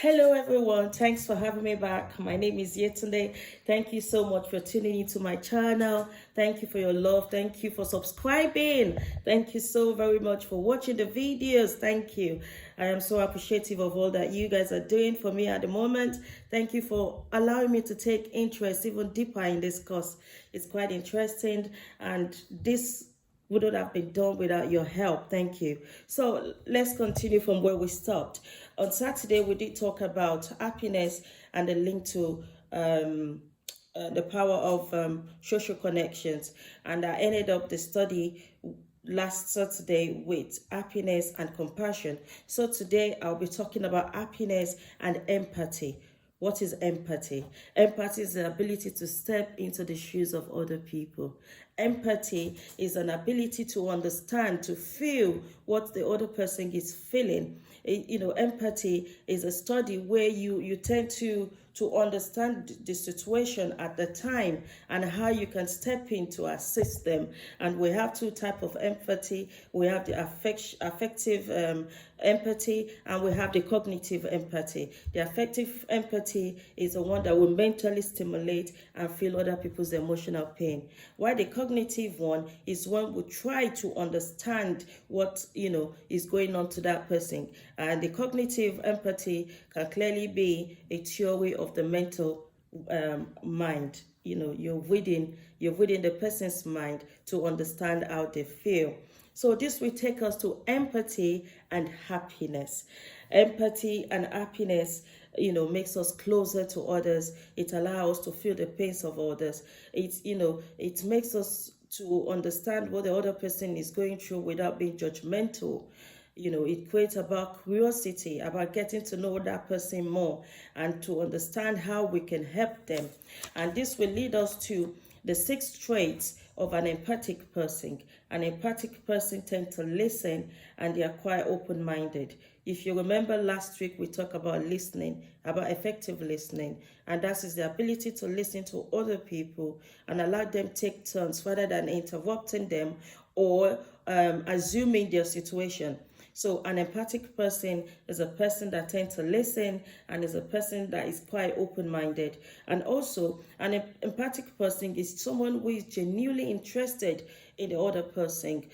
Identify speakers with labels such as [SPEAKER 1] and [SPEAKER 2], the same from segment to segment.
[SPEAKER 1] Hello everyone, thanks for having me back. My name is Yetunde. Thank you so much for tuning into my channel. Thank you for your love. Thank you for subscribing. Thank you so very much for watching the videos. Thank you. I am so appreciative of all that you guys are doing for me at the moment. Thank you for allowing me to take interest even deeper in this course. It's quite interesting, and this wouldn't have been done without your help. Thank you. So let's continue from where we stopped. On Saturday, we did talk about happiness and the link to the power of social connections. And I ended up the study last Saturday with happiness and compassion. So today I'll be talking about happiness and empathy. What is empathy? Empathy is the ability to step into the shoes of other people. Empathy is an ability to understand, to feel what the other person is feeling. Empathy is a study where you tend to understand the situation at the time and how you can step in to assist them. And we have two types of empathy. We have the affective empathy, and we have the cognitive empathy. The affective empathy is the one that will mentally stimulate and feel other people's emotional pain, while the cognitive one is when we try to understand what is going on to that person. And the cognitive empathy can clearly be a theory of the mental mind. You're reading the person's mind to understand how they feel. So this will take us to empathy and happiness. Empathy and happiness, makes us closer to others. It allows us to feel the pains of others. It makes us to understand what the other person is going through without being judgmental. It creates about curiosity, about getting to know that person more and to understand how we can help them. And this will lead us to the 6 traits of an empathic person. An empathic person tends to listen, and they are quite open-minded. If you remember last week, we talked about listening, about effective listening, and that is the ability to listen to other people and allow them take turns rather than interrupting them or assuming their situation. So an empathic person is a person that tends to listen and is a person that is quite open-minded. And also, an empathic person is someone who is genuinely interested in the other person.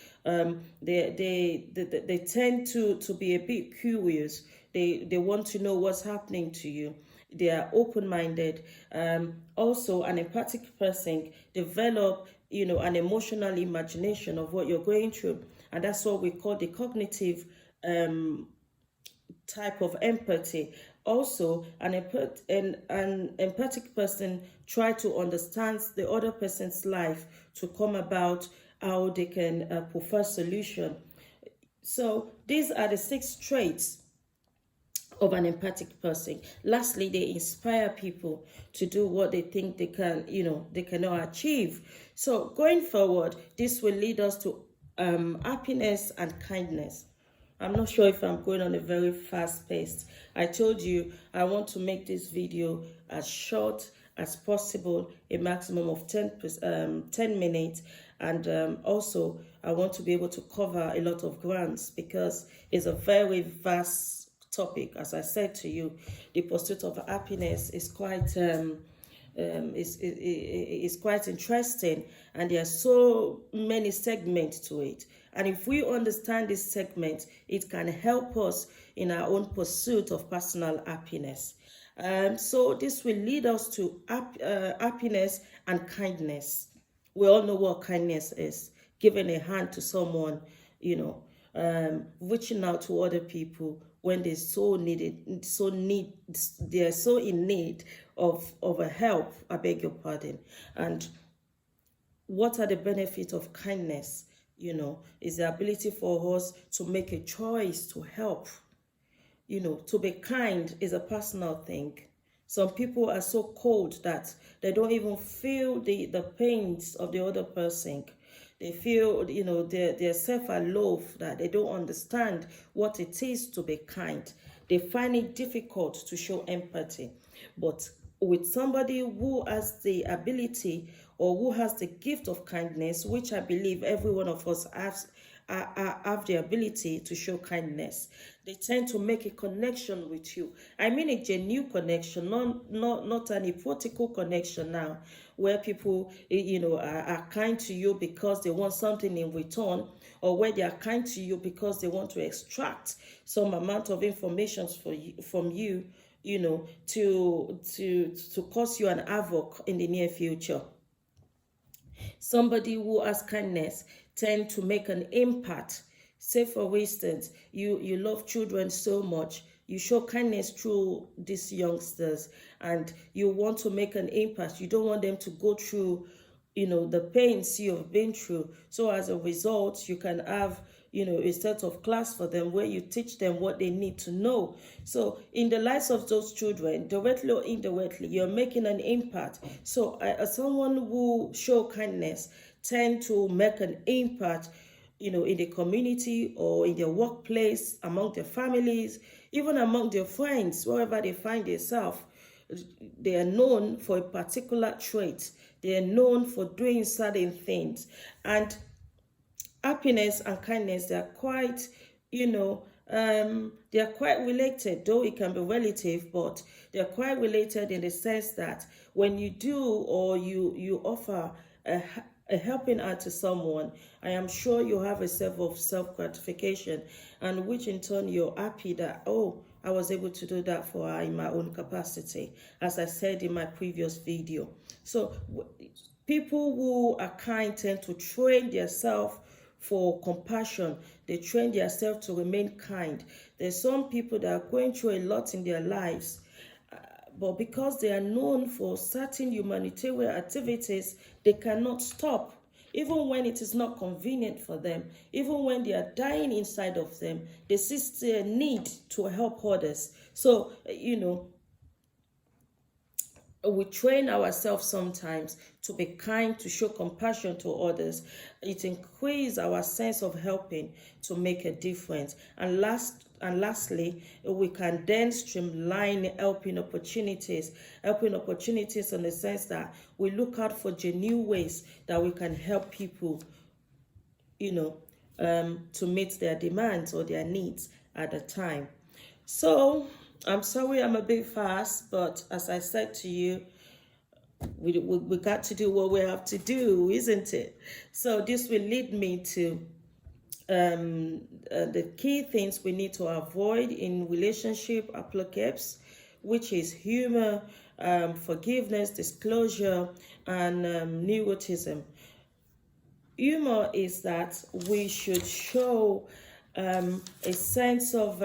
[SPEAKER 1] They tend to be a bit curious. They want to know what's happening to you. They are open-minded. Also, an empathic person develop an emotional imagination of what you're going through, and that's what we call the cognitive type of empathy. Also, an empathic person try to understand the other person's life to come about how they can prefer solution. So these are the 6 traits of an empathic person. Lastly, they inspire people to do what they think they cannot achieve. So going forward, this will lead us to happiness and kindness. I'm not sure if I'm going on a very fast pace. I told you I want to make this video as short as possible, a maximum of 10 minutes. And also, I want to be able to cover a lot of grounds because it's a very vast topic. As I said to you, the pursuit of happiness is quite is quite interesting, and there are so many segments to it. And if we understand this segment, it can help us in our own pursuit of personal happiness. So this will lead us to happiness and kindness. We all know what kindness is: giving a hand to someone, reaching out to other people when they they're so in need of a help. I beg your pardon. And what are the benefits of kindness? Is the ability for us to make a choice to help. To be kind is a personal thing. Some people are so cold that they don't even feel the pains of the other person. They feel, they're self-loath, that they don't understand what it is to be kind. They find it difficult to show empathy. But with somebody who has the ability or who has the gift of kindness, which I believe every one of us have the ability to show kindness. They tend to make a connection with you. I mean a genuine connection, not an hypothetical connection now, where people, are kind to you because they want something in return, or where they are kind to you because they want to extract some amount of information from you, to cause you an havoc in the near future. Somebody who has kindness tend to make an impact. Say for instance, you love children so much, you show kindness through these youngsters, and you want to make an impact. You don't want them to go through the pains you have been through. So as a result, you can have a set of class for them where you teach them what they need to know. So in the lives of those children, directly or indirectly, you're making an impact. So as someone who show kindness tend to make an impact, in the community or in their workplace, among their families, even among their friends, wherever they find themselves. They are known for a particular trait. They are known for doing certain things. And happiness and kindness, they are quite, they are quite related, though it can be relative, but they are quite related in the sense that when you do, or you offer a helping hand to someone, I am sure you have a sense of self-gratification, and which in turn you're happy that, oh, I was able to do that for her in my own capacity, as I said in my previous video. So people who are kind tend to train themselves for compassion. They train themselves to remain kind. There's some people that are going through a lot in their lives, but because they are known for certain humanitarian activities, they cannot stop. Even when it is not convenient for them, even when they are dying inside of them, they still need to help others. So, we train ourselves sometimes to be kind, to show compassion to others. It increases our sense of helping to make a difference. And lastly, we can then streamline helping opportunities in the sense that we look out for genuine ways that we can help people, to meet their demands or their needs at the time. So I'm sorry I'm a bit fast, but as I said to you, we got to do what we have to do, isn't it? So this will lead me to the key things we need to avoid in relationship apocalypse, which is humor, forgiveness, disclosure, and neuroticism. Humor is that we should show a sense of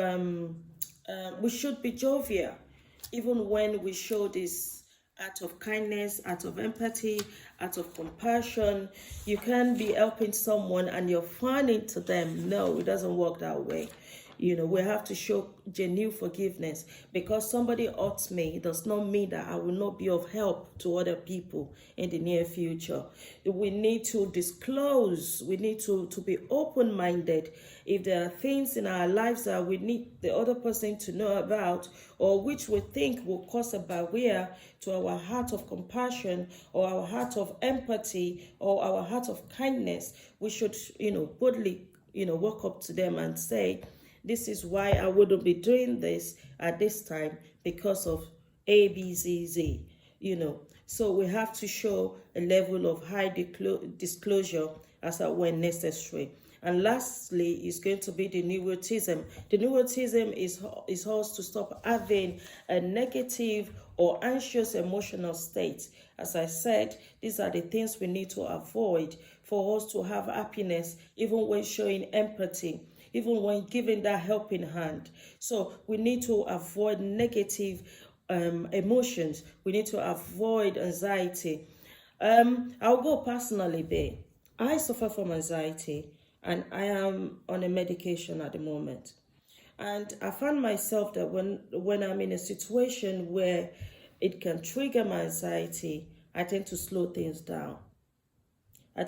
[SPEAKER 1] we should be jovial, even when we show this act of kindness, act of empathy, act of compassion. You can't be helping someone and you're funny to them. No, it doesn't work that way. We have to show genuine forgiveness. Because somebody hurts me, it does not mean that I will not be of help to other people in the near future. We need to disclose. We need to be open-minded. If there are things in our lives that we need the other person to know about, or which we think will cause a barrier to our heart of compassion, or our heart of empathy, or our heart of kindness, we should, boldly, walk up to them and say, this is why I wouldn't be doing this at this time because of A, B, Z, Z, So we have to show a level of high disclosure as when necessary. And lastly, is going to be the neuroticism. The neuroticism is us to stop having a negative or anxious emotional state. As I said, these are the things we need to avoid for us to have happiness, even when showing empathy, even when giving that helping hand. So we need to avoid negative emotions. We need to avoid anxiety. I'll go personally there. I suffer from anxiety, and I am on a medication at the moment. And I find myself that when I'm in a situation where it can trigger my anxiety, I tend to slow things down. And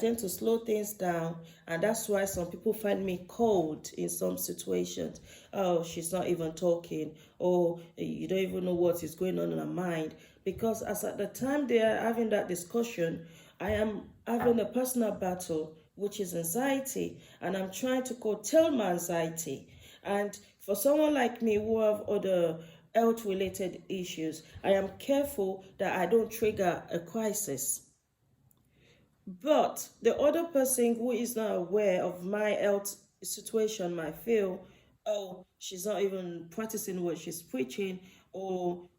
[SPEAKER 1] that's why some people find me cold in some situations. Oh, she's not even talking. Oh, you don't even know what is going on in her mind. Because as at the time they are having that discussion, I am having a personal battle which is anxiety, and I'm trying to curtail my anxiety. And for someone like me who have other health related issues, I am careful that I don't trigger a crisis. But the other person who is not aware of my health situation might feel, oh, she's not even practicing what she's preaching, or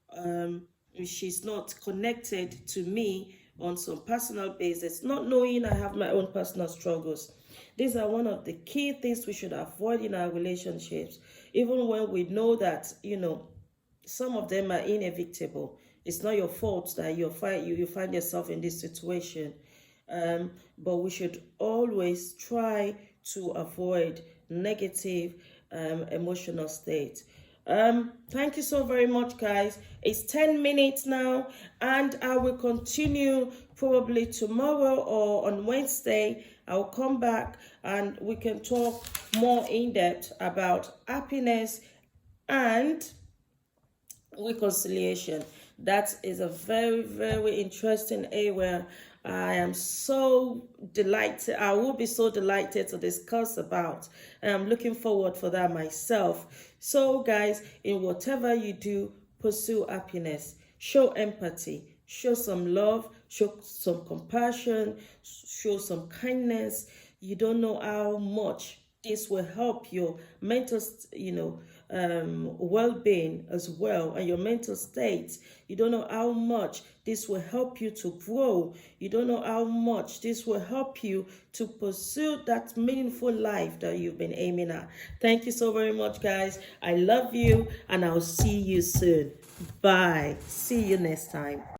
[SPEAKER 1] she's not connected to me on some personal basis, not knowing I have my own personal struggles. These are one of the key things we should avoid in our relationships, even when we know that, some of them are inevitable. It's not your fault that you find yourself in this situation. But we should always try to avoid negative emotional state. Thank you so very much, guys. It's 10 minutes now, and I will continue probably tomorrow or on Wednesday. I'll come back and we can talk more in depth about happiness and reconciliation. That is a very, very interesting area. I am so delighted. I will be so delighted to discuss about. I'm looking forward for that myself. So, guys, in whatever you do, pursue happiness. Show empathy. Show some love. Show some compassion. Show some kindness. You don't know how much this will help your mental, well-being as well, and your mental state. You don't know how much this will help you to grow. You don't know how much this will help you to pursue that meaningful life that you've been aiming at. Thank you so very much, guys. I love you, and I'll see you soon. Bye. See you next time.